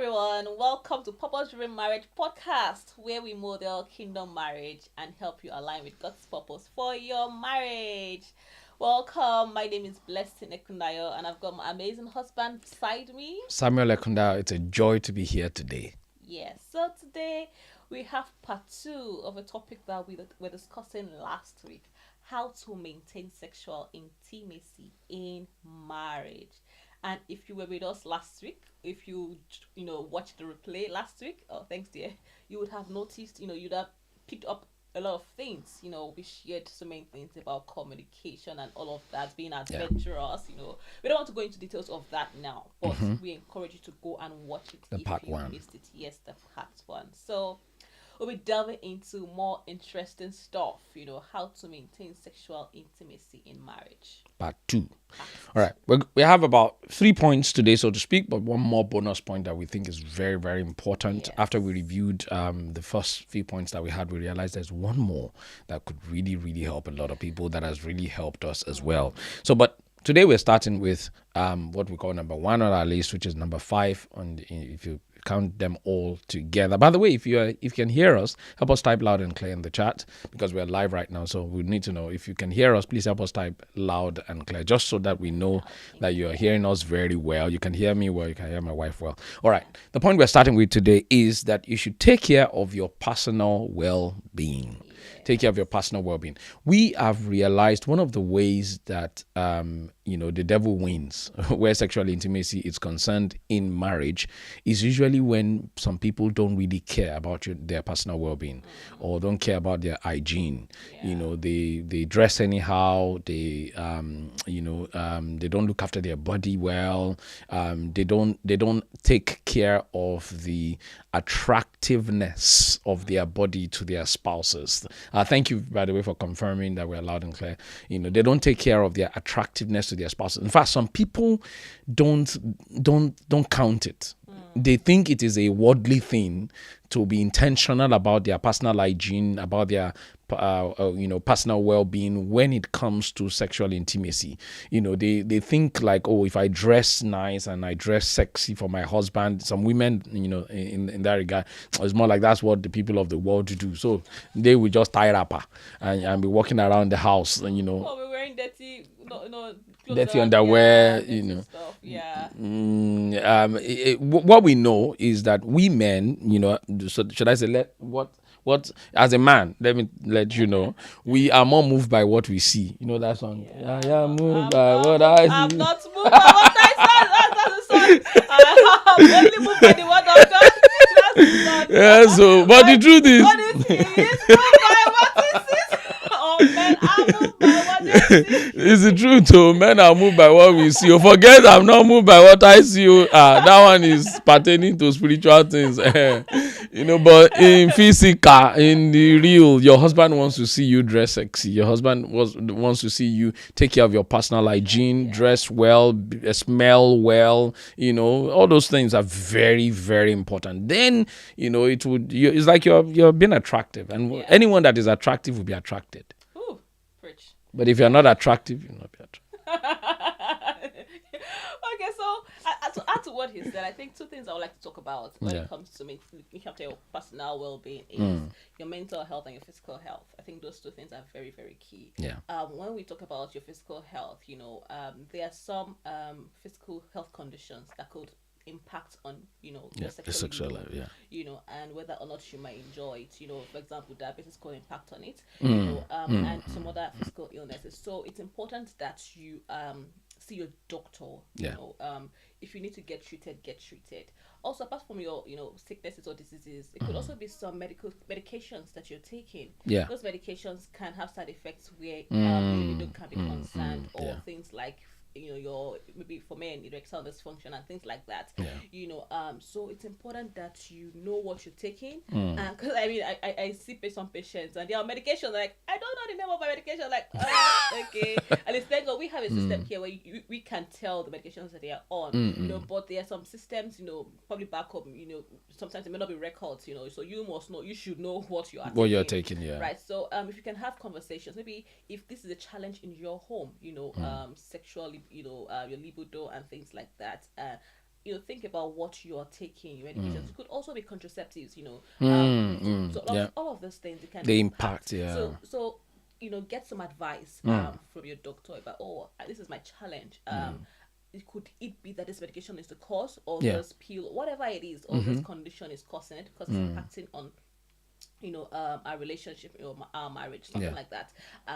everyone. Welcome to Purpose Driven Marriage Podcast, where we model kingdom marriage and help you align with God's purpose for your marriage. Welcome. My name is Blessing Ekundayo, and I've got my amazing husband beside me. Samuel Ekunda, it's a joy to be here today. Yes. So today we have part two of a topic that we were discussing last week: how to maintain sexual intimacy in marriage. And if you were with us last week, if you watched the replay last week, oh thanks dear, you would have noticed, you'd have picked up a lot of things. We shared so many things about communication and all of that, being Yeah. adventurous. We don't want to go into details of that now, but we encourage you to go and watch it The if part you one. missed it. Yes, the part one. So we'll be delving into more interesting stuff, how to maintain sexual intimacy in marriage. Part two. All right. We have about 3 points today, so to speak, but one more bonus point that we think is very, very important. Yes. After we reviewed the first few points that we had, we realized there's one more that could really, really help a lot of people, that has really helped us as well. But today we're starting with what we call number one on our list, which is number 5. If you count them all together. By the way, if you can hear us, help us type loud and clear in the chat, because we're live right now. So we need to know if you can hear us. Please help us type loud and clear, just so that we know that you're hearing us very well. You can hear me well. You can hear my wife well. All right. The point we're starting with today is that you should take care of your personal well-being. Take care of your personal well-being. We have realized one of the ways that the devil wins where sexual intimacy is concerned in marriage is usually when some people don't really care about their personal well-being, or don't care about their hygiene. They dress anyhow. They they don't look after their body well. They don't take care of the attractiveness of their body to their spouses. Thank you, by the way, for confirming that we're loud and clear. They don't take care of their attractiveness to their spouses. In fact, some people don't count it. They think it is a worldly thing to be intentional about their personal hygiene, about their personal well-being when it comes to sexual intimacy. They think like, oh, if I dress nice and I dress sexy for my husband, some women, in that regard, it's more like that's what the people of the world do. So they will just tie wrapper and be walking around the house, and Oh, we're wearing dirty, no, clothes dirty around, underwear, dirty stuff. Yeah. What we know is that we men, so should I say, what as a man, let me let you know, we are more moved by what we see. You know that song? Yeah, yeah, moved by what I I'm see. not moved by what I said. That's the song. I'm only moved by the word of God. That's the song. Yeah, so but the truth is, What is he? He's moved by what he sees. Oh, men are moved by what they see. it's the truth. Oh, men are moved by what we see. Oh, forget I'm not moved by what I see. Oh, that one is pertaining to spiritual things. But in physical, in the real, your husband wants to see you dress sexy. Your husband wants to see you take care of your personal hygiene, dress well, smell well. All those things are very, very important. Then, it's like you're being attractive, and anyone that is attractive will be attracted. Ooh, preach. But if you're not attractive, you'll not be attractive. Okay, so to add to what he said, I think two things I would like to talk about when it comes to looking after your personal well-being is your mental health and your physical health. I think those two things are very, very key. Yeah. When we talk about your physical health, there are some physical health conditions that could impact on your The sexual libido, life, yeah. and whether or not you might enjoy it. For example, diabetes could impact on it, Mm. and some other physical illnesses. So it's important that you see your doctor. Yeah. If you need to get treated, get treated. Also, apart from your sicknesses or diseases, it could also be some medications that you're taking. Yeah. Those medications can have side effects where your libido can be concerned, or yeah. things like your, maybe for men, erectile dysfunction and things like that. So it's important that you know what you're taking. Because I see some patients and they are medication, like, I don't know the name of my medication, like, okay. And it's thank God we have a system here where we can tell the medications that they are on. But there are some systems, probably back home, sometimes it may not be records, so you should know what you are What taking. you're taking, yeah. Right. So if you can have conversations, maybe if this is a challenge in your home, sexually, your libido and things like that, think about what you're taking. It could also be contraceptives. So Yeah. all of those things, it can The impact. impact, yeah. So get some advice from your doctor about, this is my challenge. It be that this medication is the cause, or Yeah. this pill, whatever it is, or this condition is causing it, because it's impacting on our relationship, our marriage, something Yeah. like that.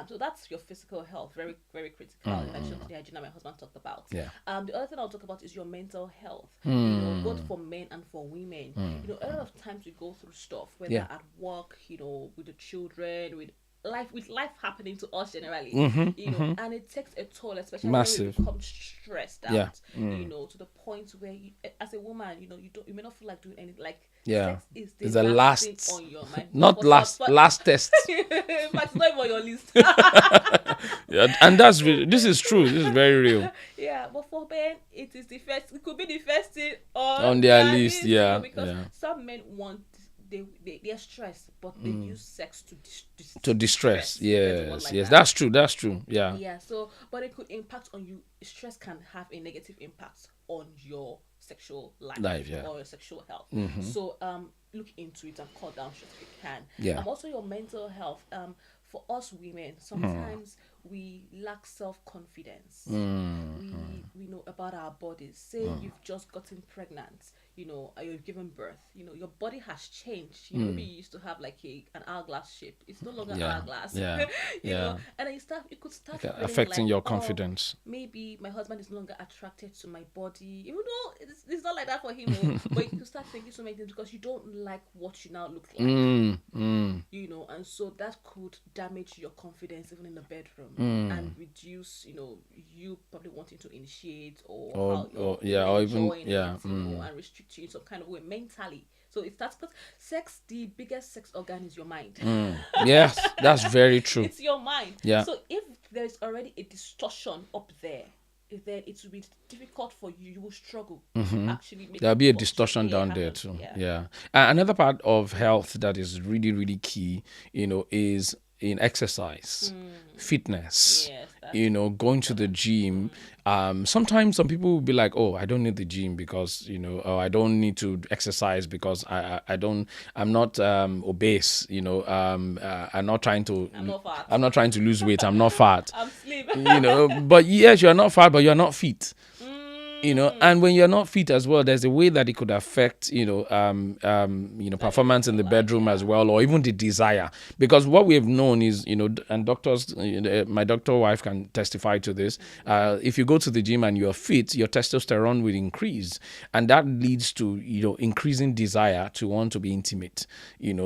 So that's your physical health, very, very critical. In addition to the hygiene that my husband talked about. Yeah. The other thing I'll talk about is your mental health. Both for men and for women. A lot of times we go through stuff, whether Yeah. at work, with the children, with life happening to us generally, and it takes a toll, especially Massive. when we become stressed out. Yeah. To the point where as a woman, you may not feel like doing anything. Like, Yeah. sex is It's the the last last, thing on your mind. not last test. In fact, it's not even on your list. Yeah, and this is true. This is very real. Yeah, but for men, it is the first. It could be the first thing On their list, yeah, because yeah. some men want. They're stressed, but they use sex To distress. everyone Yes, like yes. that. That's true. Yeah. Yeah, so but it could impact on you. Stress can have a negative impact on your sexual life, Yeah. or your sexual health. So look into it and cut down stress if you can. Yeah. Also your mental health. For us women, sometimes we lack self-confidence. We know about our bodies. Say you've just gotten pregnant, or you've given birth. Your body has changed. Maybe you used to have like an hourglass shape. It's no longer Yeah. hourglass. Yeah. you Yeah. know, and then you could start feeling Affecting like, your confidence. maybe my husband is no longer attracted to my body, even though it's not like that for him. But you start thinking so many things because you don't like what you now look like. And so that could damage your confidence even in the bedroom, and reduce, you probably wanting to initiate or even and restrict you in some kind of way mentally. So if that's because sex, the biggest sex organ is your mind. Yes, that's very true. It's your mind. Yeah. So if there's already a distortion up there, then it will be difficult for you. You will struggle to actually make There'll it be a function. distortion down there happen. too. Yeah. Yeah. Another part of health that is really, really key, is in exercise, fitness. Yes, that's going to the gym. Sometimes some people will be like, "Oh, I don't need the gym because I don't need to exercise because I'm not obese. I'm not trying to. I'm not fat. I'm not trying to lose weight. I'm not fat. I'm slim. But yes, you're not fat, but you're not fit. And when you're not fit as well, there's a way that it could affect, performance in the bedroom as well, or even the desire. Because what we have known is, and doctors, my doctor wife can testify to this. If you go to the gym and you're fit, your testosterone will increase, and that leads to, increasing desire to want to be intimate.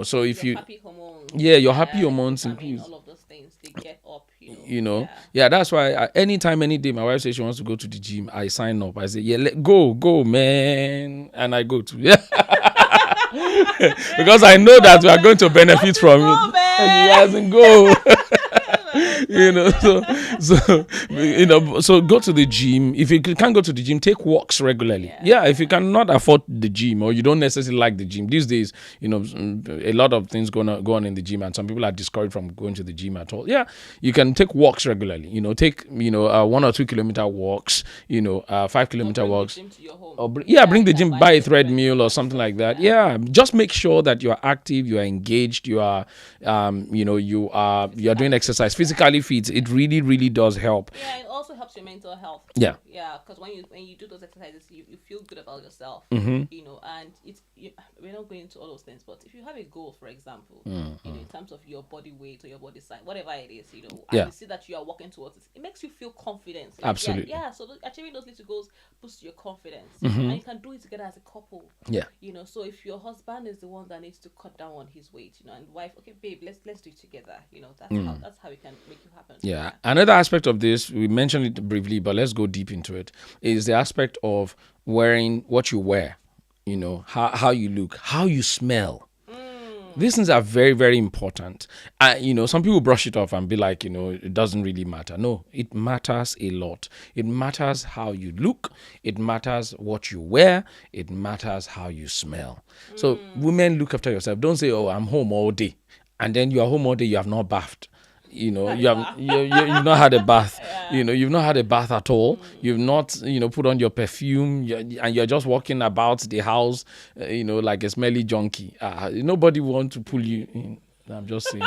So if your happy hormones. your happy hormones increase. All of those things, they get up. That's why anytime, any day, my wife says she wants to go to the gym, I sign up. I say, go, man, and I go to because I know that we are going to benefit from it. And he hasn't go. So go to the gym. If you can't go to the gym, take walks regularly. Yeah, if you cannot afford the gym or you don't necessarily like the gym these days, a lot of things go on in the gym, and some people are discouraged from going to the gym at all. Yeah, you can take walks regularly. Take 1 or 2 kilometer walks. 5 kilometer walks. Bring the gym, buy a treadmill or something like that. Yeah, just make sure that you are active, you are engaged, you are you are doing exercise, physically fit. It really, really does help. Yeah, it also helps your mental health. Yeah, because when you do those exercises, you feel good about yourself. And we're not going into all those things, but if you have a goal, for example, in terms of your body weight or your body size, whatever it is, and you see that you are working towards it makes you feel confident. Absolutely. So achieving those little goals boosts your confidence, and you can do it together as a couple. Yeah. So if your husband is the one that needs to cut down on his weight, and wife, okay, babe, let's do it together. That's how it can make you happen. Yeah. Another aspect of this, we mentioned it briefly, but let's go deep into it, is the aspect of wearing what you wear, how you look, how you smell. These things are very, very important. Some people brush it off and be like, it doesn't really matter. No, it matters a lot. It matters how you look. It matters what you wear. It matters how you smell. So women, look after yourself. Don't say, oh, I'm home all day. And then you are home all day, you have not bathed. you've not had a bath. Yeah. You've not had a bath at all. You've not put on your perfume, and you're just walking about the house, like a smelly junkie. Nobody want to pull you in. I'm just saying.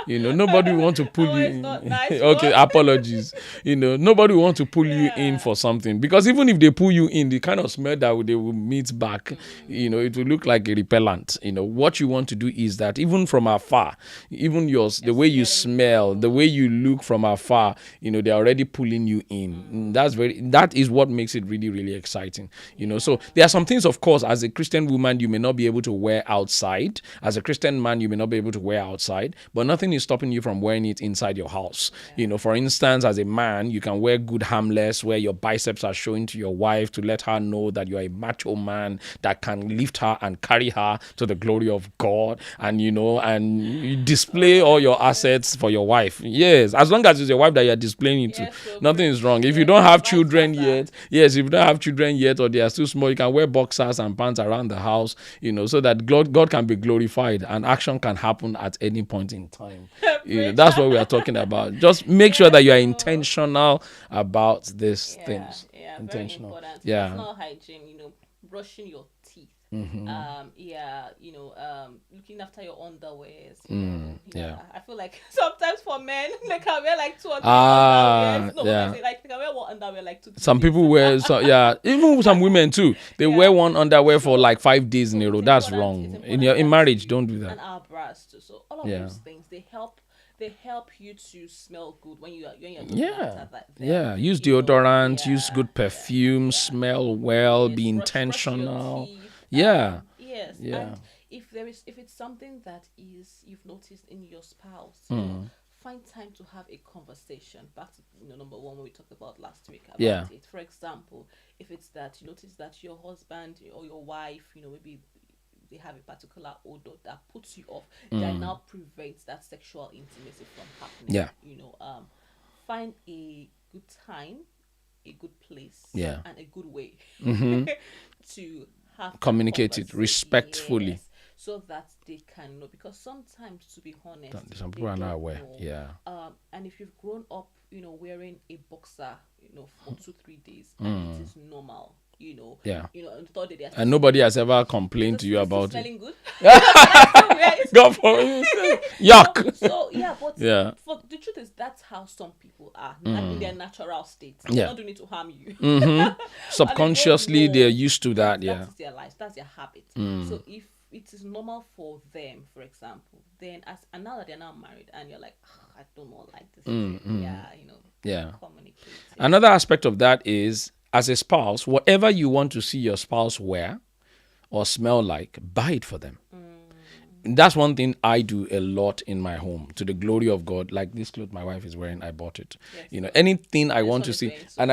Nobody want to pull Oh, you it's in. not nice. Okay, apologies. Nobody want to pull you in for something, because even if they pull you in, the kind of smell that they will meet back, it will look like a repellent. What you want to do is that even from afar, even the way you smell, the way you look from afar, they're already pulling you in. That is what makes it really, really exciting. So there are some things, of course, as a Christian woman, you may not be able to wear outside. As a Christian man, you may not be able to wear outside, but nothing is stopping you from wearing it inside your house. For instance, as a man, you can wear good harmless, where your biceps are showing to your wife, to let her know that you're a macho man that can lift her and carry her to the glory of God, and you display all your assets for your wife. Yes, as long as it's your wife that you're displaying it to, nothing is wrong. If you don't have children yet, if you don't have children yet, or they are still small, you can wear boxers and pants around the house, so that God can be glorified and action can happen at any point in time. That's what we are talking about. Just make sure that you are intentional about these things. Yeah, intentional. very important. Yeah. Personal hygiene, brushing your teeth. Looking after your underwears. I feel like sometimes for men they can wear like 2 or 3 underwears. No, yeah. they can wear one underwear like 2 to 3 Some people wear even some women too. They wear one underwear for like 5 days in a row. That's wrong. In marriage, don't do that. And our bras too. So all of those things, they help you to smell good when you're use deodorant, use good perfume, smell well, be intentional. Yes. Yeah. And if it's something that you've noticed in your spouse, find time to have a conversation. Back to number one, when we talked about last week about it. For example, if it's that you notice that your husband or your wife, maybe they have a particular odor that puts you off, that now prevents that sexual intimacy from happening. Find a good time, a good place, and a good way to have communicate it respectfully, so that they can know. Because sometimes, to be honest, some people are not aware. And if you've grown up, wearing a boxer, for 2-3 days, and it is normal. And nobody has ever complained to you about smelling it. Good. God forbid. Yuck. But for the truth is, that's how some people are in their natural state. They're not doing it to harm you. Subconsciously, they're used to that. That's their life. That's their habit. So if it is normal for them, for example, then and now that they're now married, and you're like, I don't know, like this. Communicate. Another aspect of that is, as a spouse, whatever you want to see your spouse wear or smell like, buy it for them. That's one thing I do a lot in my home, to the glory of God. Like this clothes my wife is wearing, I bought it. Anything I want to see, and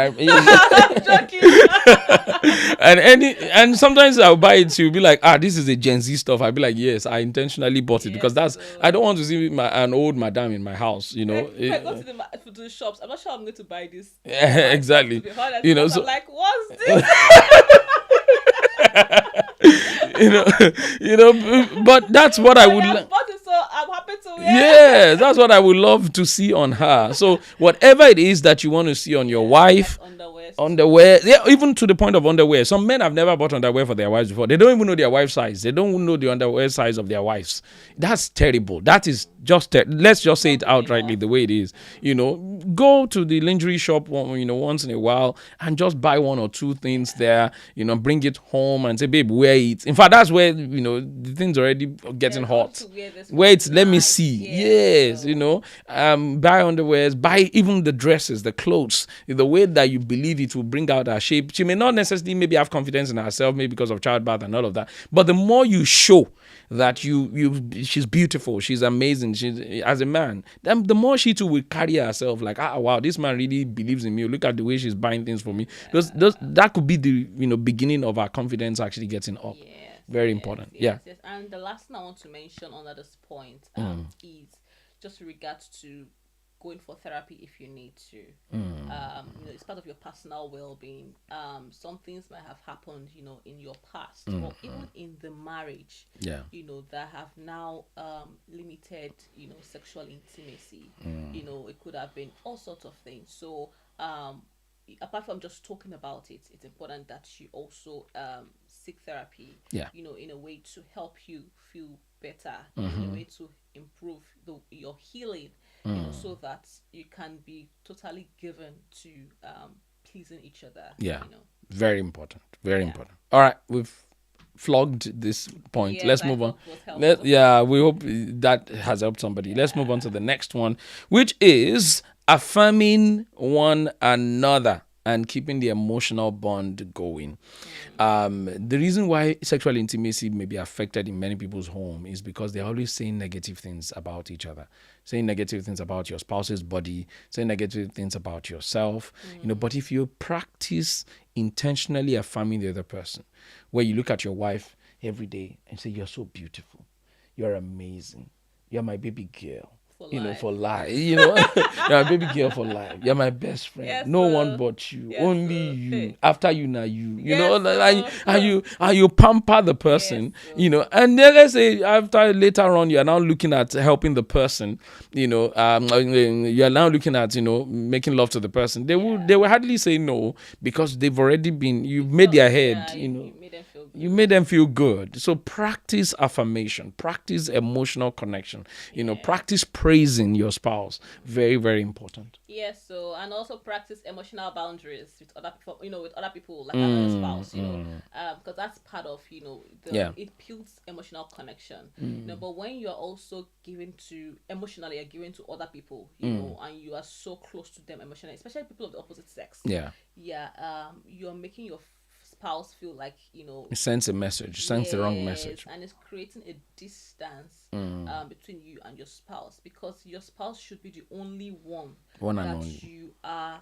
and sometimes I'll buy it. She'll be like, this is a Gen Z stuff. I'll be like, yes, I intentionally bought it because I don't want to see an old madam in my house. If I go to the shops, I'm not sure I'm going to buy this. Exactly. I'm like, what's this? But that's what I would so I'm happy to wear. Yeah, that's what I would love to see on her. So whatever it is that you want to see on your wife, underwear, even to the point of underwear. Some men have never bought underwear for their wives before. They don't even know their wife's size. They don't know the underwear size of their wives. That's terrible. That is just let's just say it outrightly the way it is. Go to the lingerie shop once in a while and just buy 1 or 2 things there, bring it home and say, babe, wear it. In fact, that's where the thing's already getting hot. Wait, let me see. Yes, buy underwears, buy even the dresses, the clothes, the way that you believe it will bring out her shape. She may not necessarily maybe have confidence in herself, maybe because of childbirth and all of that. But the more you show that she's beautiful, she's amazing, she's as a man, then the more she too will carry herself like, wow, this man really believes in me. Look at the way she's buying things for me. That could be the beginning of our confidence actually getting up. Very important. Yes. And the last thing I want to mention under this point is just regards to going for therapy if you need to. It's part of your personal well-being. Some things might have happened, in your past, or even in the marriage, Yeah. that have now limited, sexual intimacy. It could have been all sorts of things. So, apart from just talking about it, it's important that you also seek therapy. Yeah. In a way to help you feel better, in a way to improve your healing, so that you can be totally given to pleasing each other. Yeah. Very important. Very important. All right, we've flogged this point. Yes, Let's I move on. hope it was helpful. We hope that has helped somebody. Let's move on to the next one, which is affirming one another and keeping the emotional bond going. The reason why sexual intimacy may be affected in many people's home is because they're always saying negative things about each other, saying negative things about your spouse's body, saying negative things about yourself. But if you practice intentionally affirming the other person, where you look at your wife every day and say, "You're so beautiful, you're amazing, you're my baby girl." For life. You're a baby girl for life. You're my best friend. Yes, no sir. one but you. Yes, Only sir. you. After you, now you. Yes, And you pamper the person. Yes, And then let's say later on you are now looking at helping the person. You are now looking at making love to the person. They will hardly say no because they've already been. You've made their head. You made them feel good. You made them feel good. So practice affirmation, practice emotional connection, practice praising your spouse. Very, very important. Yes, and also practice emotional boundaries with other people, like another spouse, because that's part of, it builds emotional connection. But when you're also giving to other people, and you are so close to them emotionally, especially people of the opposite sex. You're making your spouse feel like it sends a message, sends the wrong message, and it's creating a distance between you and your spouse, because your spouse should be the only one that you are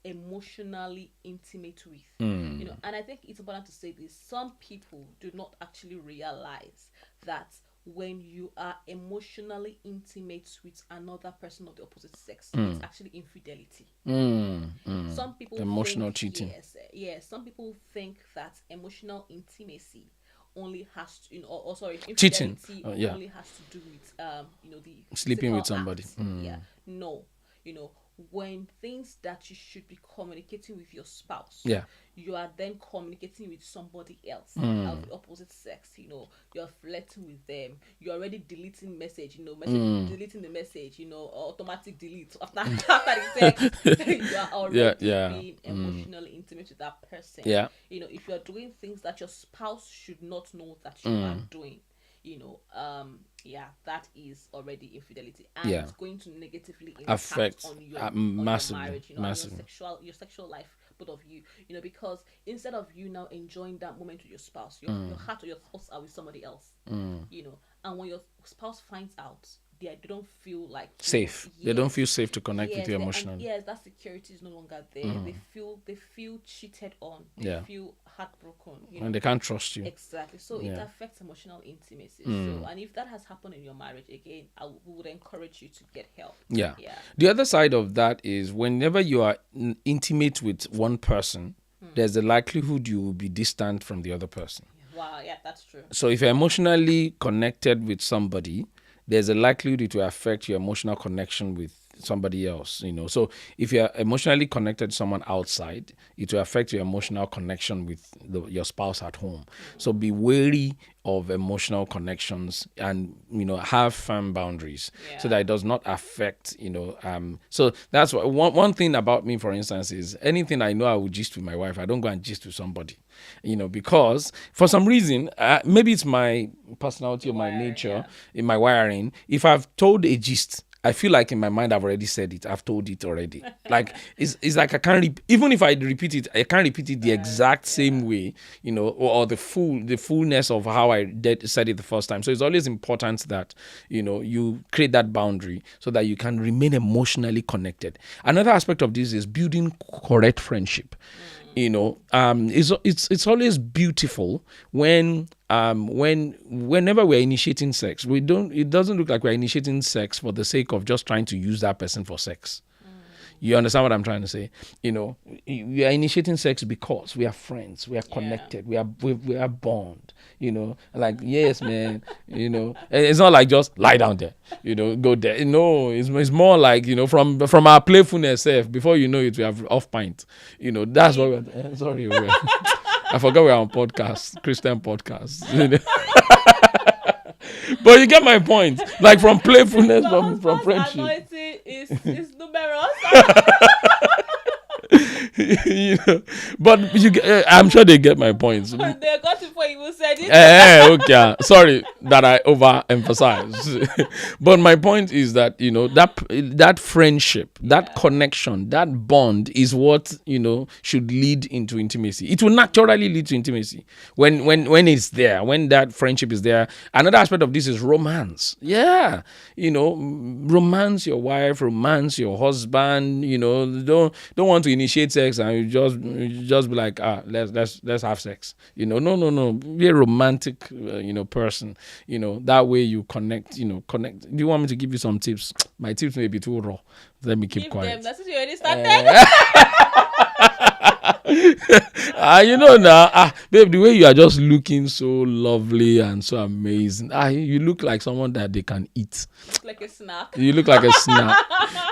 emotionally intimate with. And I think it's important to say this: some people do not actually realize that when you are emotionally intimate with another person of the opposite sex, it's actually infidelity. Some people emotional cheating. Yes. Some people think that emotional intimacy only has to, cheating only has to do with the sleeping with somebody. No, when things that you should be communicating with your spouse, you are then communicating with somebody else of the opposite sex. You're flirting with them. You're already deleting message. Deleting the message. Automatic delete after the text. You are already being emotionally intimate with that person. If you are doing things that your spouse should not know that you are doing, that is already infidelity, and it's going to negatively impact on your marriage, your sexual life, both of you, because instead of you now enjoying that moment with your spouse, your heart or your thoughts are with somebody else, and when your spouse finds out, they don't feel like safe. They don't feel safe to connect with you emotionally. That security is no longer there. They feel cheated on. They feel heartbroken. And they can't trust you. Exactly. So it affects emotional intimacy. So, and if that has happened in your marriage, again, we would encourage you to get help. The other side of that is whenever you are intimate with one person, there's a likelihood you will be distant from the other person. Wow, that's true. So if you're emotionally connected with somebody, there's a likelihood it will affect your emotional connection with somebody else, So if you're emotionally connected to someone outside, it will affect your emotional connection with your spouse at home. So be wary of emotional connections and, have firm boundaries so that it does not affect, so that's one thing about me, for instance, is anything I know I would gist with my wife, I don't go and gist with somebody, because for some reason, maybe it's my personality or my nature, in my wiring, if I've told a gist, I feel like in my mind I've already said it. I've told it already. Like it's like I can't even if I repeat it, I can't repeat it the exact same way, or the fullness of how I said it the first time. So it's always important that you create that boundary so that you can remain emotionally connected. Another aspect of this is building correct friendship. It's always beautiful whenever we're initiating sex, it doesn't look like we're initiating sex for the sake of just trying to use that person for sex. You understand what I'm trying to say? We are initiating sex because we are friends, we are connected, we are bond. Like, yes, man. It's not like just lie down there. Go there. No, it's more like from our playfulness, before you know it, we have off pint. That's what we're. Sorry, I forgot we're on podcast, Christian podcast. But you get my point. Like, from playfulness, from friendship. Anointing is numerous. But I'm sure they get my points. They got it before you even said it. Okay. Sorry that I overemphasize. But my point is that that friendship, that connection, that bond is what should lead into intimacy. It will naturally lead to intimacy when it's there, when that friendship is there. Another aspect of this is romance. Yeah, romance your wife, romance your husband. Don't want to initiate sex and you just be like, let's have sex. No. Be a romantic, person. That way you connect. Connect. Do you want me to give you some tips? My tips may be too raw. Let me keep quiet. That's what you already started. Now, babe, the way you are just looking so lovely and so amazing. You look like someone that they can eat. Like a snack. You look like a snack.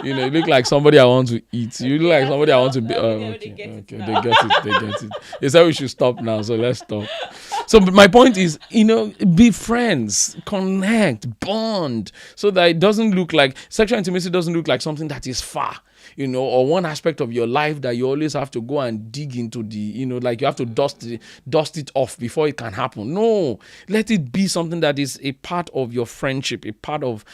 You look like somebody I want to eat. You look like somebody I want to be. Okay. They get it. They said we should stop now, so let's stop. So my point is, be friends, connect, bond, so that it doesn't look like sexual intimacy doesn't look like something that is far. Or one aspect of your life that you always have to go and dig into like you have to dust it off before it can happen. No, let it be something that is a part of your friendship, a part of,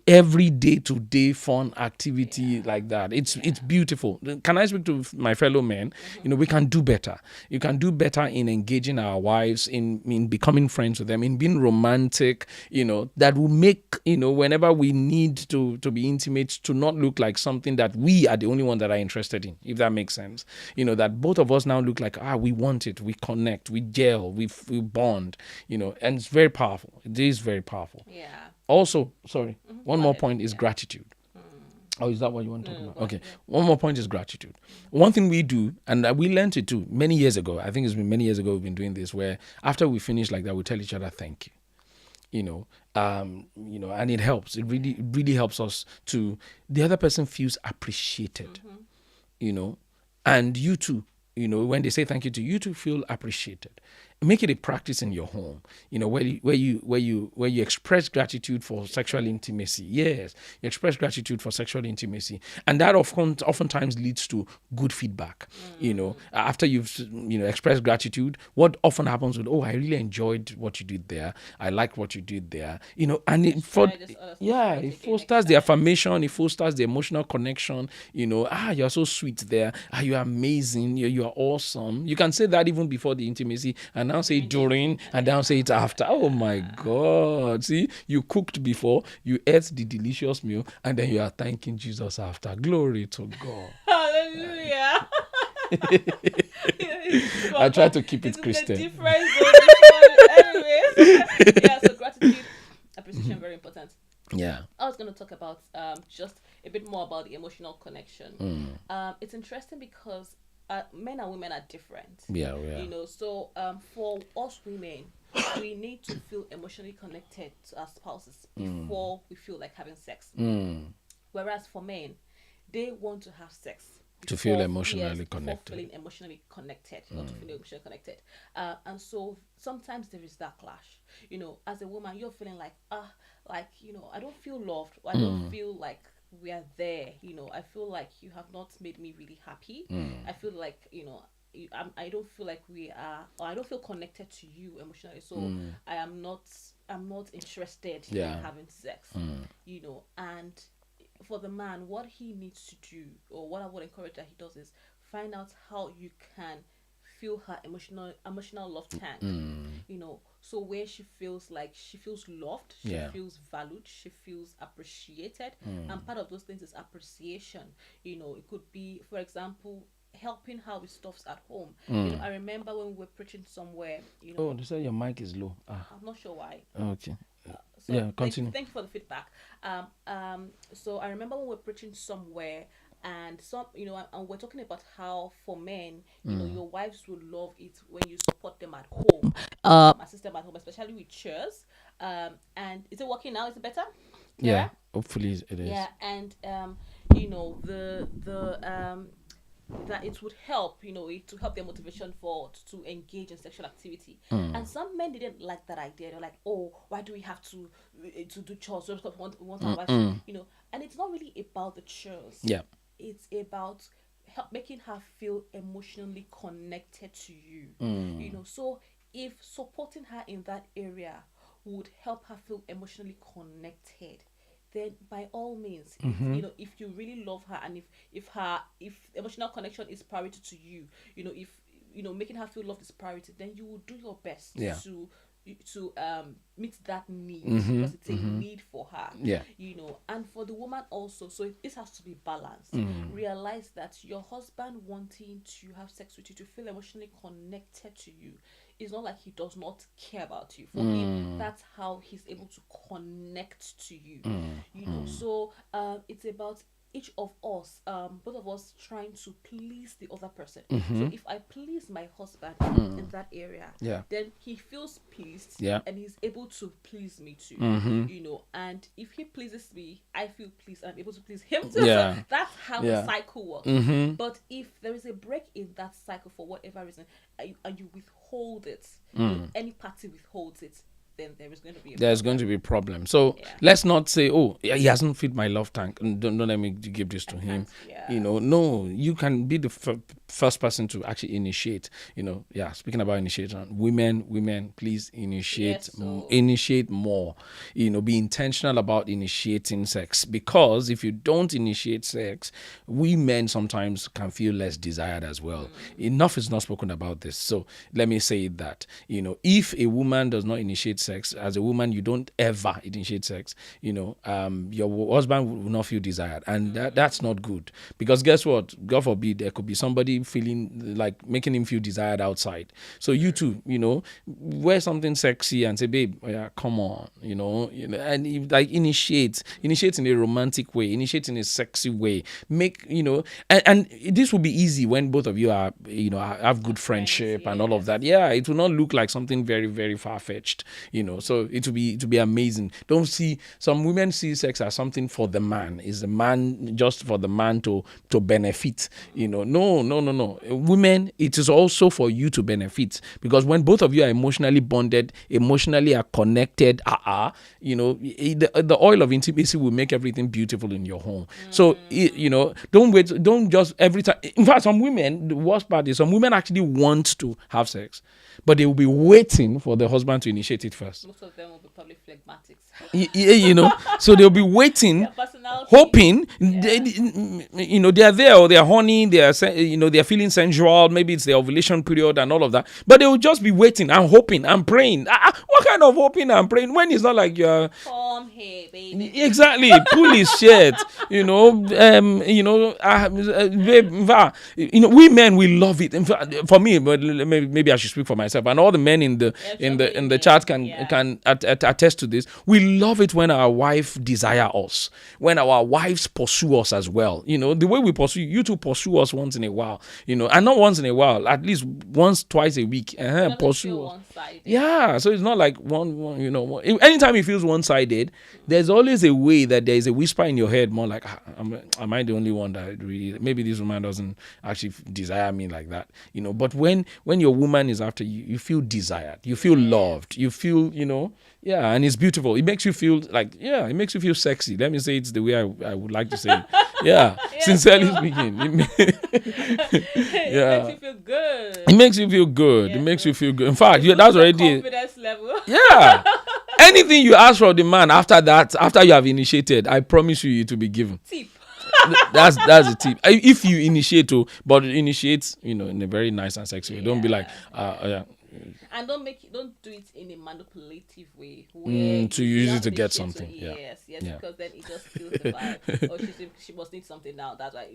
every day-to-day fun activity like that. It's beautiful. Can I speak to my fellow men? We can do better. You can do better in engaging our wives, in becoming friends with them, in being romantic, that will make, whenever we need to be intimate, to not look like something that we are the only one that are interested in, if that makes sense. That both of us now look like, we want it, we connect, we gel, we bond, and it's very powerful. It is very powerful. Yeah. Also, sorry, one more point is gratitude. Oh, is that what you want to talk about? Okay. One more point is gratitude. One thing we do, and we learned it too many years ago. I think it's been many years ago we've been doing this, where after we finish like that, we tell each other thank you. And it helps. It really helps us to, the other person feels appreciated, and you too, when they say thank you to you, too feel appreciated. Make it a practice in your home, where you express gratitude for sexual intimacy. Yes, you express gratitude for sexual intimacy, and that oftentimes leads to good feedback. After you've expressed gratitude, what often happens with, I really enjoyed what you did there. I like what you did there. And it fosters the affirmation. It fosters the emotional connection. You're so sweet there. You're amazing. You're awesome. You can say that even before the intimacy, and now say it during, and now say it after. Oh my God. See, you cooked before, you ate the delicious meal, and then you are thanking Jesus after. Glory to God. Hallelujah. I try to keep it Christian. Anyways. So gratitude, appreciation, very important. Yeah. I was going to talk about just a bit more about the emotional connection. It's interesting because men and women are different. Yeah. So for us women, we need to feel emotionally connected to our spouses before we feel like having sex. Whereas for men, they want to have sex to feel emotionally connected. Feeling emotionally connected, not to feel emotionally connected. And so sometimes there is that clash. As a woman, you're feeling like, I don't feel loved. Or I don't feel like we are there. I feel like you have not made me really happy. I feel like, I don't feel like we are, or I don't feel connected to you emotionally. So I'm not interested in having sex. And for the man, what he needs to do, or what I would encourage that he does, is find out how you can fill her emotional love tank. So where she feels like she feels loved, she feels valued, she feels appreciated. And part of those things is appreciation. It could be, for example, helping her with stuffs at home. I remember when we were preaching somewhere. Oh, they say your mic is low. I'm not sure why. Okay. So Yeah, continue. Thank you for the feedback. So I remember when we were preaching somewhere, and and we're talking about how for men, your wives will love it when you support them at home, assist them at home, especially with chores. And is it working now? Is it better? Yeah, hopefully it is. Yeah, and the that it would help, it to help their motivation for to engage in sexual activity. And some men didn't like that idea. They're like, oh, why do we have to do chores? We want our wives, and it's not really about the chores. Yeah. It's about making her feel emotionally connected to you. So if supporting her in that area would help her feel emotionally connected, then by all means, if you really love her, and if emotional connection is priority to you, if making her feel loved is priority, then you will do your best to meet that need, because it's a need for her. And for the woman also. So this has to be balanced. Realize that your husband wanting to have sex with you, to feel emotionally connected to you, it's not like he does not care about you. For him, that's how he's able to connect to you. So it's about each of us, both of us, trying to please the other person. So if I please my husband in that area, then he feels pleased, and he's able to please me too. And if he pleases me, I feel pleased, and I'm able to please him too. So that's how the cycle works. But if there is a break in that cycle for whatever reason, and you withhold it, any party withholds it, then there's going to be a problem. So let's not say, oh, he hasn't filled my love tank. Don't let me give this to him. No, you can be the first person to actually initiate. Speaking about initiation, women, please initiate. Initiate more. Be intentional about initiating sex, because if you don't initiate sex, we men sometimes can feel less desired as well. Enough is not spoken about this. So let me say that if a woman does not initiate sex, as a woman, you don't ever initiate sex, your husband will not feel desired, and that's not good, because guess what, God forbid, there could be somebody feeling like making him feel desired outside. So you too, wear something sexy and say, babe, come on, and initiate in a romantic way, initiate in a sexy way, make and this will be easy when both of you are have good friendship and all of that. It will not look like something very, very far-fetched. So it will be amazing. Don't see, some women see sex as something for the man. Is the man just for the man to benefit? No. Women, it is also for you to benefit, because when both of you are emotionally bonded, emotionally are connected, the oil of intimacy will make everything beautiful in your home. So don't wait. Don't just every time. In fact, some women, the worst part is some women actually want to have sex, but they will be waiting for the husband to initiate it first. Most of them will be probably phlegmatics. So they'll be waiting, hoping. They are there, or they are horny, they are feeling sensual. Maybe it's the ovulation period and all of that, but they will just be waiting and hoping and praying. What kind of hoping and praying when it's not like you're come here, baby? Exactly. Pull his shirt. We men, we love it. In fact, for me, but maybe I should speak for myself, and all the men in the chat can attest to this. We love it when our wife desire us, when our wives pursue us as well. The way we pursue you two pursue us once in a while. And not once in a while, at least once, twice a week. Pursue us. So it's not like one. Anytime it feels one-sided, there's always a way that there is a whisper in your head, more like, am I the only one that really, maybe this woman doesn't actually desire me like that, but when your woman is after you, you feel desired, you feel loved, you feel, and it's beautiful. It makes you feel like, it makes you feel sexy. Let me say it's the way I would like to say it. Sincerely speaking. It makes you feel good. It makes you feel good. It makes you feel good. In fact, that's already confidence level. Anything you ask from the man after that, after you have initiated, I promise you, it will be given. Tip. That's a tip. If you initiate, but initiate, in a very nice and sexy way. Don't be like, And don't do it in a manipulative way where To use it have to the get shit something. Yeah. yes, Yeah. because then it just kills the vibe. Or she must need something now. That's why,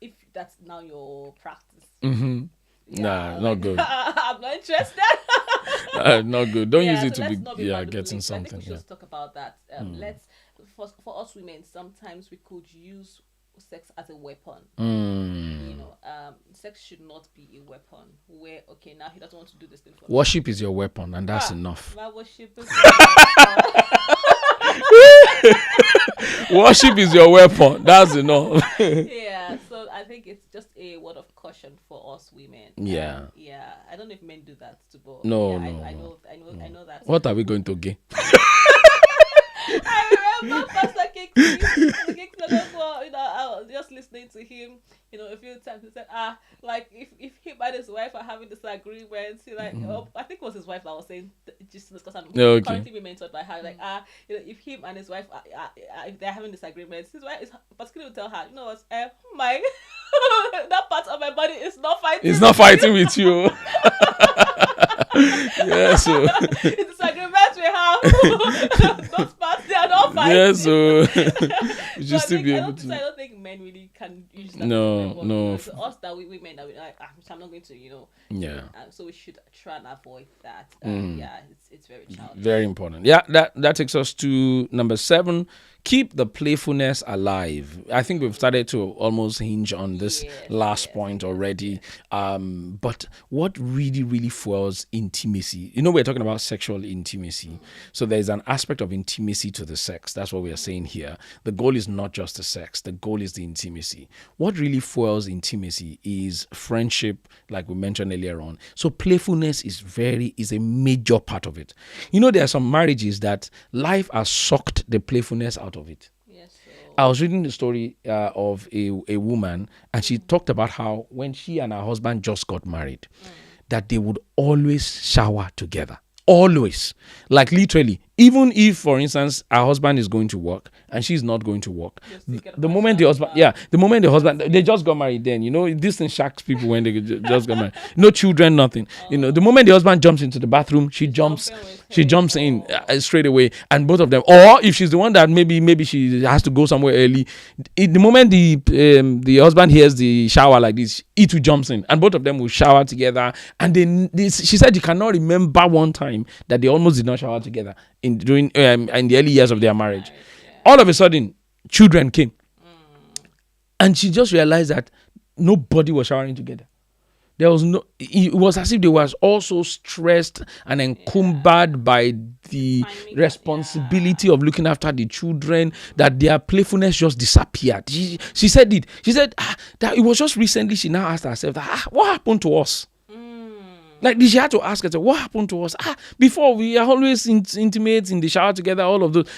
if that's now your practice. Nah, Yeah, not good. I'm not interested. Not good. Don't use Yeah, it so to be let's not be getting manipulative. I think something. we should Yeah. just talk about that. Let's for us women, sometimes we could use sex as a weapon. Sex should not be a weapon where okay, now he doesn't want to do this thing for me. Worship is your weapon, and that's enough. My worship is my Worship is your weapon. That's enough. yeah, so I think it's just a word of caution for us women. Yeah. Yeah. I don't know if men do that too, but No, yeah, no, I know that. What are we going to gain? I remember Pastor Kiki, I was just listening to him, a few times. He said, like if him and his wife are having disagreements, he like, I think it was his wife that was saying, just because I'm currently being mentored by her, like, if him and his wife if they're having disagreements, his wife is particularly will tell her, you know what, my that part of my body is not fighting. It's not fighting with you. Yeah, so it's disagreements we have. Those parts they are not fighting. yeah, so you should still be I able to. I don't think men really can use that. No. It's us that we women that we like. I'm not going to, Yeah. So we should try and avoid that. Yeah, it's very childish. Very important. Yeah, that takes us to number 7. Keep the playfulness alive. I think we've started to almost hinge on this last point already. But what really, really fuels intimacy? We're talking about sexual intimacy. So there's an aspect of intimacy to the sex. That's what we are saying here. The goal is not just the sex. The goal is the intimacy. What really fuels intimacy is friendship, like we mentioned earlier on. So playfulness is a major part of it. There are some marriages that life has sucked the playfulness out of it. Yes. So. I was reading the story of a woman, and she talked about how when she and her husband just got married, that they would always shower together. Always. Like literally. Even if, for instance, her husband is going to work and she's not going to work, the moment the husband, they just got married then, this thing shocks people when they just got married. No children, nothing. The moment the husband jumps into the bathroom, she jumps in straight away, and both of them, or if she's the one that maybe she has to go somewhere early, the moment the husband hears the shower like this, he too jumps in, and both of them will shower together. And then she said she cannot remember one time that they almost did not shower together in the early years of their marriage. All of a sudden, children came, and she just realized that nobody was showering together. There was it was as if they were also stressed and encumbered by the responsibility of looking after the children, that their playfulness just disappeared. She said it. She said that it was just recently she now asked herself that what happened to us? Like she had to ask herself, what happened to us? Before we are always intimate in the shower together, all of those.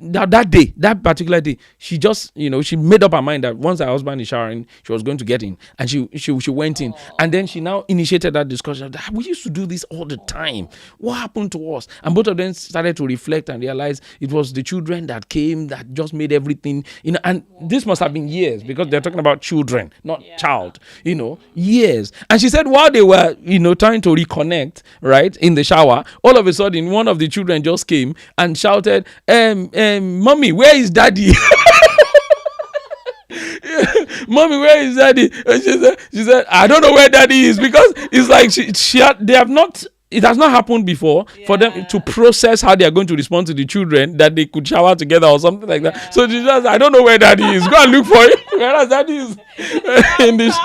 That particular day, she just, she made up her mind that once her husband is showering, she was going to get in, and she went in, and then she now initiated that discussion. That we used to do this all the time. What happened to us? And both of them started to reflect and realize it was the children that came that just made everything. And this must have been years, because they're talking about children, not child. Years. And she said while they were, trying to reconnect, right, in the shower, all of a sudden one of the children just came and shouted, "Mommy, where is daddy?" "Mommy, where is daddy?" And she said, "I don't know where daddy is," because it's like it has not happened before for them to process how they are going to respond to the children, that they could shower together or something like that. So she just, "I don't know where daddy is. Go and look for him." Whereas daddy is in this.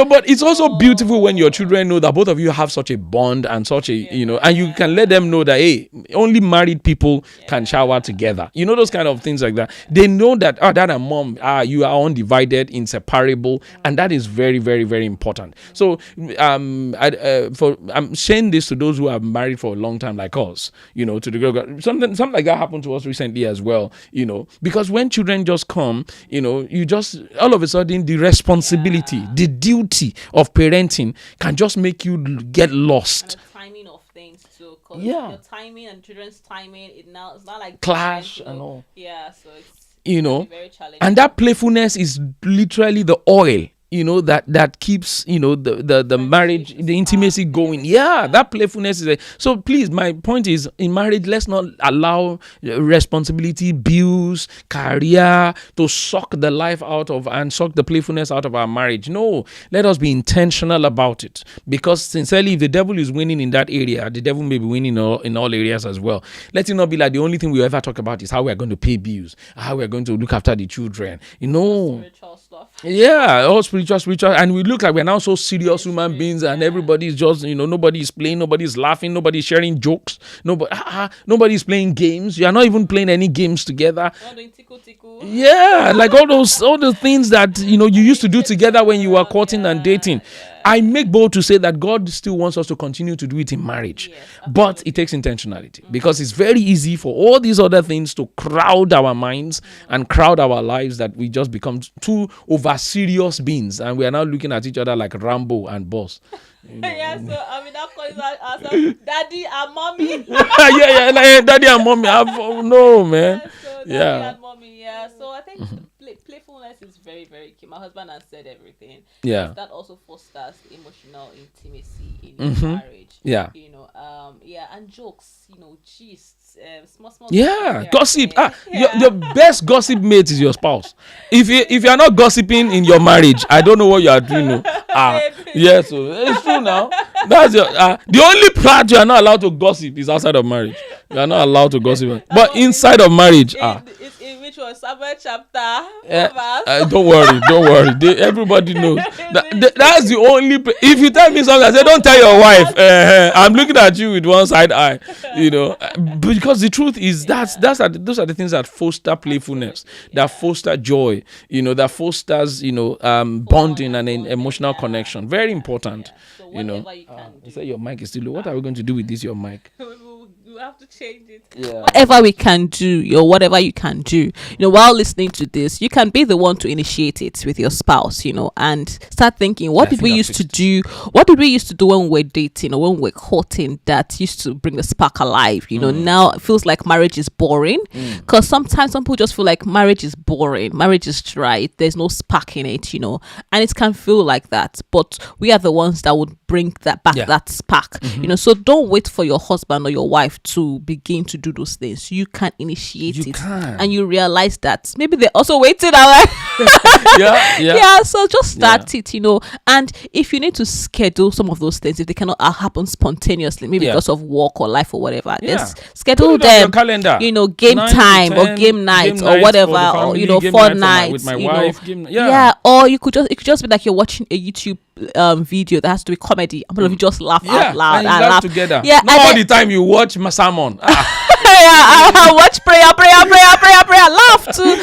But it's also beautiful when your children know that both of you have such a bond and such a, and you can let them know that, hey, only married people can shower together. Those kind of things like that. They know that, dad and mom, you are undivided, inseparable, and that is very, very, very important. So, I'm saying this to those who are married for a long time, like us, to the girl. Something like that happened to us recently as well, because when children just come, you just, all of a sudden, the responsibility, the duty of parenting can just make you get lost. And the timing of things too, because your timing and children's timing, it's not like clash and all. Yeah, so it's very challenging. And that playfulness is literally the oil, that keeps, the marriage, the intimacy going. Yeah, that playfulness is so please, my point is, in marriage, let's not allow responsibility, bills, career to suck the life out of and suck the playfulness out of our marriage. No, let us be intentional about it, because sincerely, if the devil is winning in that area, the devil may be winning in all areas as well. Let it not be like the only thing we ever talk about is how we're going to pay bills, how we're going to look after the children, spiritual stuff. Yeah, all spiritual, and we look like we're now so serious human beings, and everybody's just, nobody's playing, nobody's laughing, nobody's sharing jokes, nobody's playing games. You are not even playing any games together. Yeah, like all the things that you used to do together when you were courting and dating. I make bold to say that God still wants us to continue to do it in marriage, but it takes intentionality, because it's very easy for all these other things to crowd our minds and crowd our lives, that we just become too over serious beings, and we are now looking at each other like Rambo and Boss. Yeah, so I mean that calls ourselves daddy and mommy. like daddy and mommy. No, man. Daddy and mommy. Yeah, so I think playfulness is very, very key. My husband has said everything. Yeah, that also fosters emotional intimacy in marriage. Yeah, and jokes, gists, small. Yeah, gossip. Your best gossip mate is your spouse. If you are not gossiping in your marriage, I don't know what you are doing. Yes, so it's true now. That's your the only part you are not allowed to gossip is outside of marriage. You are not allowed to gossip, but inside of marriage, in which was Samuel chapter. Don't worry. Everybody knows. That's the only. If you tell me something, I say, don't tell your wife. I'm looking at you with one side eye. Because the truth is those are the things that foster playfulness, that foster joy. That fosters bonding and an emotional connection. Very important. So whatever you can do. You say your mic is still low. What are we going to do with this? Your mic. You have to change it. Yeah. Whatever we can do, or whatever you can do, while listening to this, you can be the one to initiate it with your spouse, and start thinking, what did we used to do when we were dating or when we were courting that used to bring the spark alive? Now it feels like marriage is boring, because sometimes some people just feel like marriage is boring, marriage is dry, there's no spark in it, and it can feel like that, but we are the ones that would bring that back, that spark. So don't wait for your husband or your wife to begin to do those things. You can initiate it, and you realize that maybe they're also waiting around. So just start it, and if you need to schedule some of those things, if they cannot happen spontaneously, maybe because of work or life or whatever, just schedule them, calendar. Game time or game night or whatever, or fun nights with my wife. Or it could just be like you're watching a YouTube video that has to be comedy, and you just laugh out loud and laugh together. Not all the time you watch my sermon. I watch prayer, laugh too.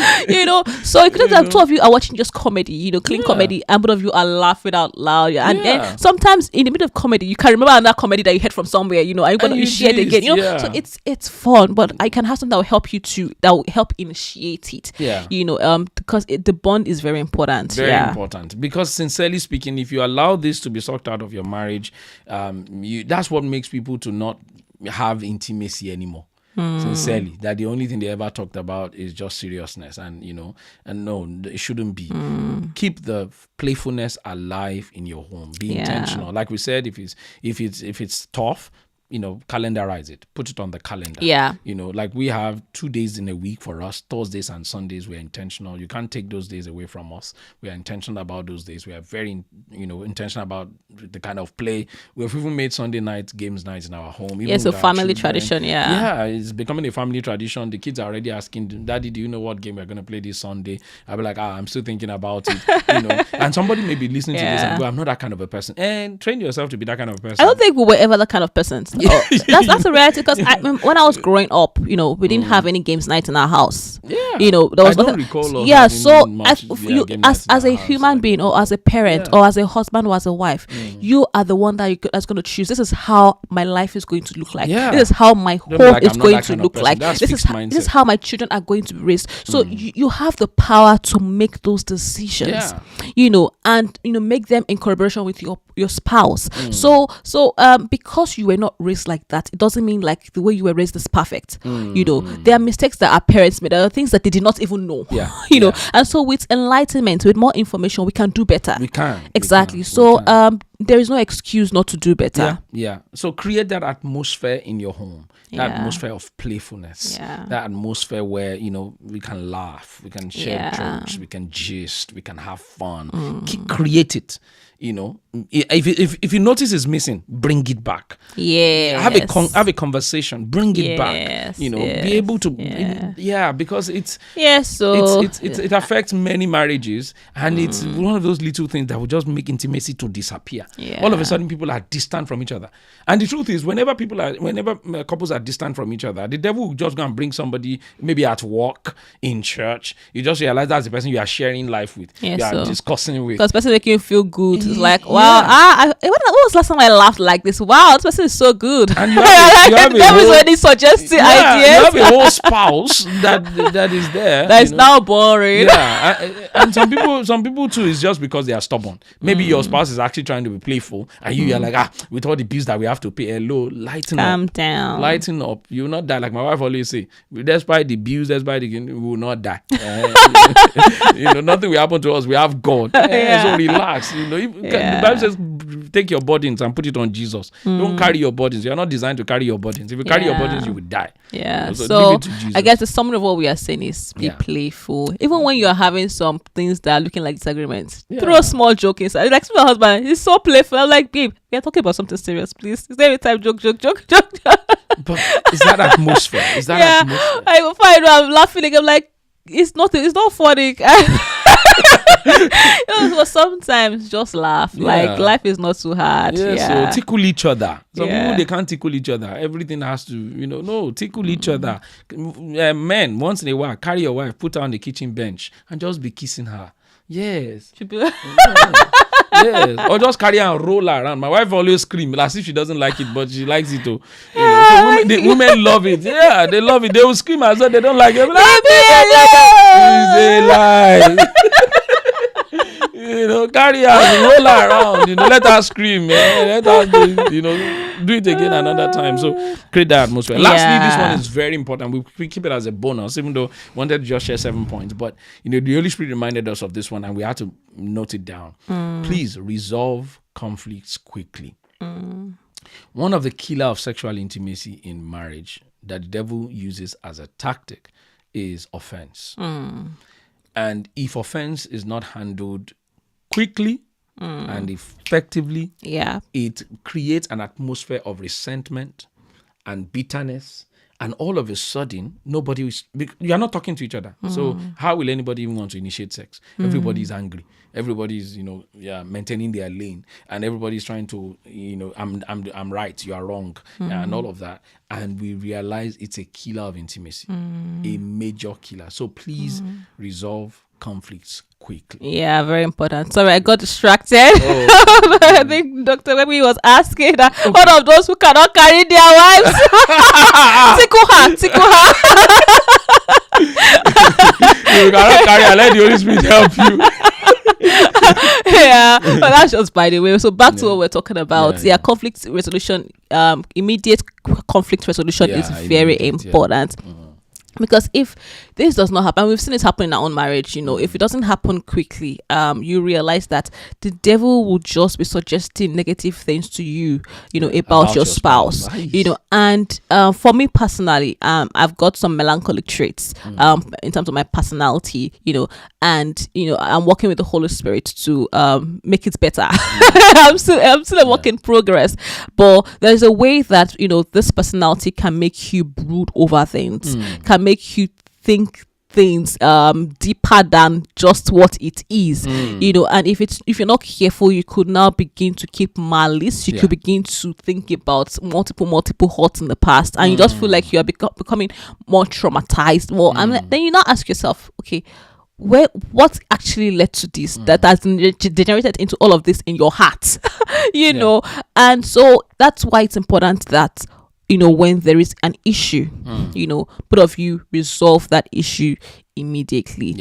So it could have two of you are watching just comedy, clean comedy, and both of you are laughing out loud. And then sometimes in the middle of comedy, you can remember another comedy that you heard from somewhere, and you're gonna share it again. So it's fun, but I can have something that will help you that will help initiate it. Because the bond is very important. Very important. Because sincerely speaking, if you allow this to be sucked out of your marriage, that's what makes people to not have intimacy anymore. Sincerely, that the only thing they ever talked about is just seriousness, and no, it shouldn't be. Keep the playfulness alive in your home. Be intentional. Like we said, if it's tough, calendarize it, put it on the calendar. Like we have 2 days in a week for us, Thursdays and Sundays. We're intentional. You can't take those days away from us. We are intentional about those days. We are very intentional about the kind of play. We've even made Sunday night games nights in our home. It's a family tradition. It's becoming a family tradition. The kids are already asking, Daddy, do you know what game we're going to play this Sunday? I'll be like, I'm still thinking about it. And somebody may be listening to this and go, I'm not that kind of a person. And train yourself to be that kind of a person. I don't think we were ever that kind of person. That's a reality, because when I was growing up, we didn't have any games night in our house. There was I don't recall. So as a human being, or as a parent, or as a husband, or as a wife, you are the one that's going to choose. This is how my life is going to look like. This is how my home is going to look like. This is how my children are going to be raised. So you have the power to make those decisions. And make them in collaboration with your spouse. So because you were not raised raised like that, it doesn't mean like the way you were raised is perfect. You know, there are mistakes that our parents made. There are things that they did not even know. You know, and so with enlightenment, with more information, we can do better. We can. Exactly. There is no excuse not to do better. So create that atmosphere in your home. That atmosphere of playfulness. That atmosphere where, you know, we can laugh, we can share jokes, we can gist, we can have fun. Create it. You know, if you notice it's missing, bring it back. Have a conversation, bring it back. You know, be able to because it affects many marriages, and it's one of those little things that will just make intimacy to disappear. All of a sudden people are distant from each other, and the truth is, whenever couples are distant from each other, the devil will just go and bring somebody, maybe at work, in church. You just realize that's the person you are sharing life with, you are discussing with, because the person making you feel good. It's like, wow, when was the last time I laughed like this? Wow, this person is so good. And you have already suggesting ideas. You have a whole spouse that is there. That is now boring. And some people too, is just because they are stubborn. Maybe your spouse is actually trying to be playful, and you are like, with all the bills that we have to pay, hello, calm down. Lighten up. You will not die. Like my wife always say, despite the bills, we will not die. You know, nothing will happen to us. We have God. So relax. You know, the Bible says, take your burdens and put it on Jesus. Don't carry your burdens. You're not designed to carry your burdens. If you carry your burdens, you will die. You know, so leave it to Jesus. I guess the summary of what we are saying is be playful. Even when you are having some things that are looking like disagreements, throw a small joke inside. Like my husband, he's so playful. I'm like, babe, we are talking about something serious, please. Is there any time joke? But is that atmosphere? Atmosphere? I'm laughing. I'm like, it's not funny. But sometimes just laugh. Like life is not too hard. So tickle each other. Some people, they can't tickle each other. Everything has to, tickle each other. Men, once in a while, carry your wife, put her on the kitchen bench, and just be kissing her. Yes. Yes, or just carry her and roll her around. My wife always scream as if she doesn't like it, but she likes it too. So women love it. Yeah, they love it. They will scream as though they don't like it. They lie. Carry her and roll her around. Let her scream. Let her do it again another time. So create that atmosphere. Lastly, this one is very important. We keep it as a bonus, even though we wanted to just share 7 points. But the Holy Spirit reminded us of this one, and we had to note it down. Please resolve conflicts quickly. One of the killer of sexual intimacy in marriage that the devil uses as a tactic is offense. And if offense is not handled quickly and effectively, it creates an atmosphere of resentment and bitterness. And all of a sudden, you are not talking to each other. So how will anybody even want to initiate sex? Everybody is angry. Everybody is, maintaining their lane. And everybody is trying to, I'm right, you are wrong, and all of that. And we realize it's a killer of intimacy, a major killer. So please resolve conflicts quickly. Yeah, very important. Sorry, I got distracted. I think Dr. Webby was asking one of those who cannot carry their wives. Tickle her. You cannot carry her. Let the Holy Spirit help you. But that's just by the way. So back to what we're talking about. Conflict resolution, immediate conflict resolution is very important. Because if this does not happen, we've seen it happen in our own marriage, if it doesn't happen quickly, you realize that the devil will just be suggesting negative things to you, about your spouse. And for me personally, I've got some melancholic traits in terms of my personality, and I'm working with the Holy Spirit to make it better. I'm still a work in progress, but there's a way that this personality can make you brood over things, can make you think things deeper than just what it is, and if you're not careful, you could now begin to keep malice. You could begin to think about multiple hurts in the past, and you just feel like you are becoming more traumatized. Then you now ask yourself, okay, what actually led to this that has degenerated into all of this in your heart? And so that's why it's important that when there is an issue, both of you resolve that issue immediately,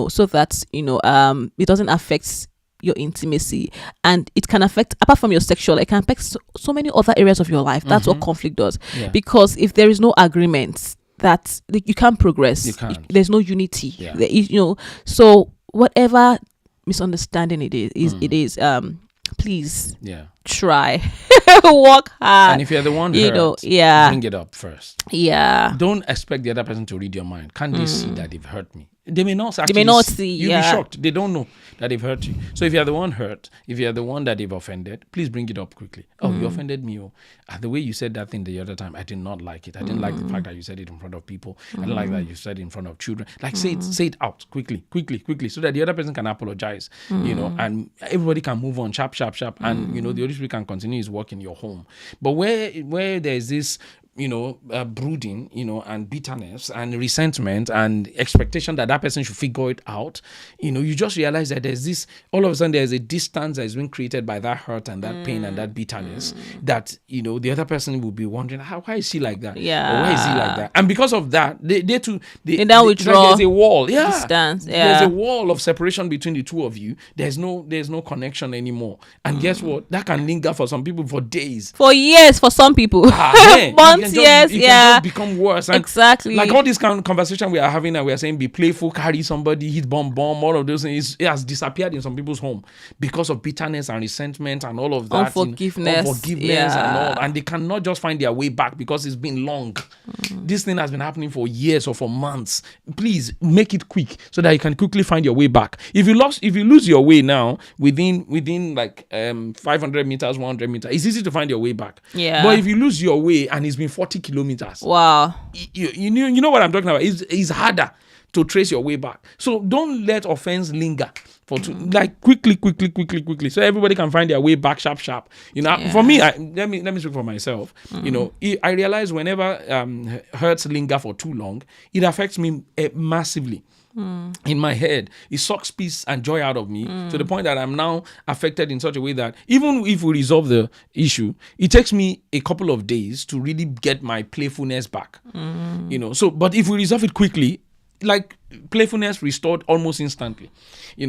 so that it doesn't affect your intimacy, and it can affect, apart from your sexual, it can affect so many other areas of your life. That's what conflict does. Because if there is no agreement, that you can't progress. There's no unity. There is, so whatever misunderstanding it is, please try work hard. And if you're the one hurt, bring it up first. Don't expect the other person to read your mind. Can't they see that they've hurt me? They may not see. You'll be shocked. They don't know that they've hurt you. So if you're the one hurt, if you're the one that they've offended, please bring it up quickly. Oh, you offended me. The way you said that thing the other time, I did not like it. I didn't like the fact that you said it in front of people. I didn't like that you said it in front of children. Like say it out quickly, so that the other person can apologize. And everybody can move on sharp. And the Holy Spirit can continue His work in your home. But where there's this brooding, and bitterness and resentment and expectation that person should figure it out, you just realize that there's this, all of a sudden there's a distance that is being created by that hurt and that pain and that bitterness that, the other person will be wondering, why is she like that? Or why is he like that? And because of that, they withdraw. There's a wall. Distance. There's a wall of separation between the two of you. There's no connection anymore. And guess what? That can linger for some people for days. For years, for some people. Months. It can just become worse. And exactly. Like all this kind of conversation we are having, and we are saying be playful, carry somebody, hit bomb, all of those things. It has disappeared in some people's home because of bitterness and resentment and all of that. Unforgiveness and all. And they cannot just find their way back because it's been long. This thing has been happening for years or for months. Please make it quick so that you can quickly find your way back. If you lose your way now within like 500 meters, 100 meters, it's easy to find your way back. But if you lose your way and it's been 40 kilometers. Wow. You know what I'm talking about? It's harder to trace your way back. So don't let offense linger quickly, so everybody can find their way back sharp. For me, let me speak for myself. I realize whenever hurts linger for too long, it affects me massively. In my head, it sucks peace and joy out of me to the point that I'm now affected in such a way that even if we resolve the issue, it takes me a couple of days to really get my playfulness back. But if we resolve it quickly, like playfulness restored almost instantly.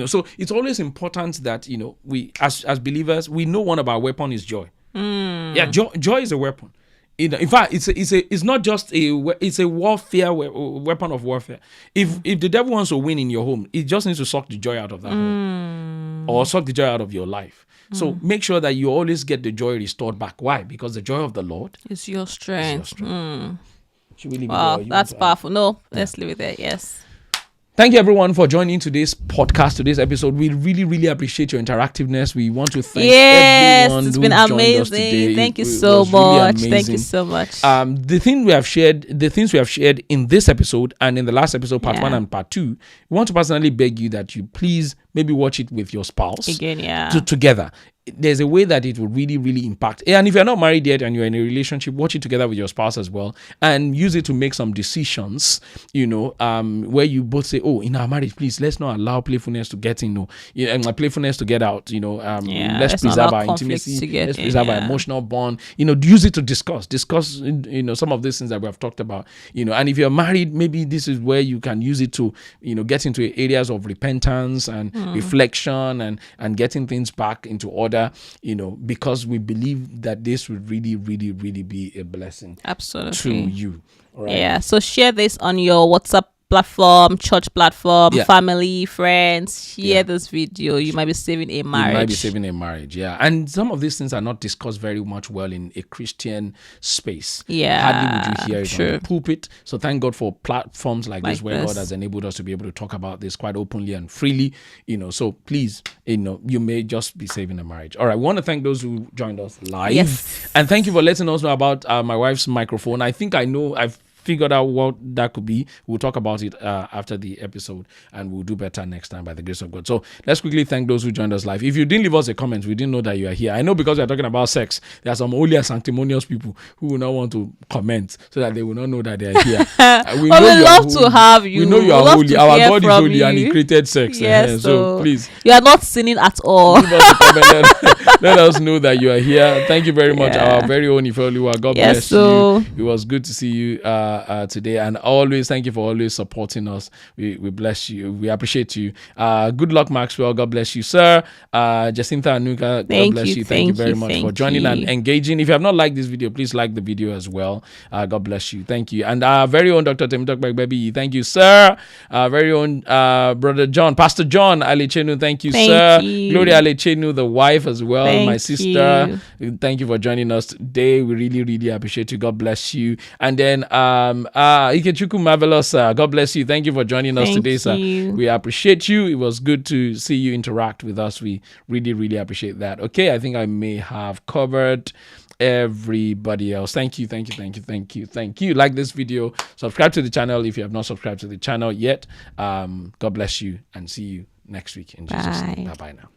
So it's always important that we as believers, we know one of our weapons is joy. Joy is a weapon. In fact, it's not just it's a warfare weapon of warfare. If the devil wants to win in your home, it just needs to suck the joy out of that home, or suck the joy out of your life. So make sure that you always get the joy restored back. Why? Because the joy of the Lord is your strength. Should we leave it there? That's powerful. No, let's leave it there. Yes. Thank you, everyone, for joining today's podcast, today's episode. We really, really appreciate your interactiveness. We want to thank everyone who joined us today. Thank you so much. Really thank you so much. The things we have shared in this episode and in the last episode, part 1 and part 2, we want to personally beg you that you please maybe watch it with your spouse again, together. There's a way that it will really, really impact. And if you're not married yet and you're in a relationship, watch it together with your spouse as well, and use it to make some decisions, where you both say, oh, in our marriage, please, let's not allow playfulness to get in, and playfulness to get out, let's preserve our intimacy, let's preserve our emotional bond, use it to discuss, some of these things that we have talked about, and if you're married, maybe this is where you can use it to, get into areas of repentance and reflection and getting things back into order. Because we believe that this would really, really, really be a blessing. Absolutely. To you. Right? Yeah. So share this on your WhatsApp platform, church platform, family, friends. Share this video. You might be saving a marriage. Yeah. And some of these things are not discussed very much well in a Christian space. Yeah. Hardly would you hear it on the pulpit. So thank God for platforms like this where God has enabled us to be able to talk about this quite openly and freely. So please, you may just be saving a marriage. All right. We want to thank those who joined us live. Yes. And thank you for letting us know about my wife's microphone. I think I've figured out what that could be. We'll talk about it after the episode, and we'll do better next time by the grace of God. So let's quickly thank those who joined us live. If you didn't leave us a comment, we didn't know that you are here. I know because we're talking about sex, there are some holy and sanctimonious people who will not want to comment so that they will not know that they are here. We love to have you. We know you are holy. Our God is holy and He created sex. Yes, so please. You are not sinning at all. Leave us a comment. let us know that you are here. Thank you very much, our very own Ifeoluwa. God bless you. It was good to see you today, and always thank you for always supporting us. We bless you. We appreciate you. Good luck, Maxwell. God bless you, sir. Jacinta Anuka. God bless you. Thank you very much for joining and engaging. If you have not liked this video, please like the video as well. God bless you. Thank you. And our very own Dr. Temitope Baby. Thank you, sir. Our very own brother John, Pastor John Alechenu. Thank you, sir. Gloria Alechenu, the wife as well, my sister. Thank you for joining us today. We really, really appreciate you. God bless you. And then Ikechukwu Marvelous, God bless you. Thank you for joining us today, sir. We appreciate you. It was good to see you interact with us. We really, really appreciate that. Okay, I think I may have covered everybody else. Thank you. Like this video, subscribe to the channel if you have not subscribed to the channel yet. God bless you and see you next week in Jesus' name. Bye now.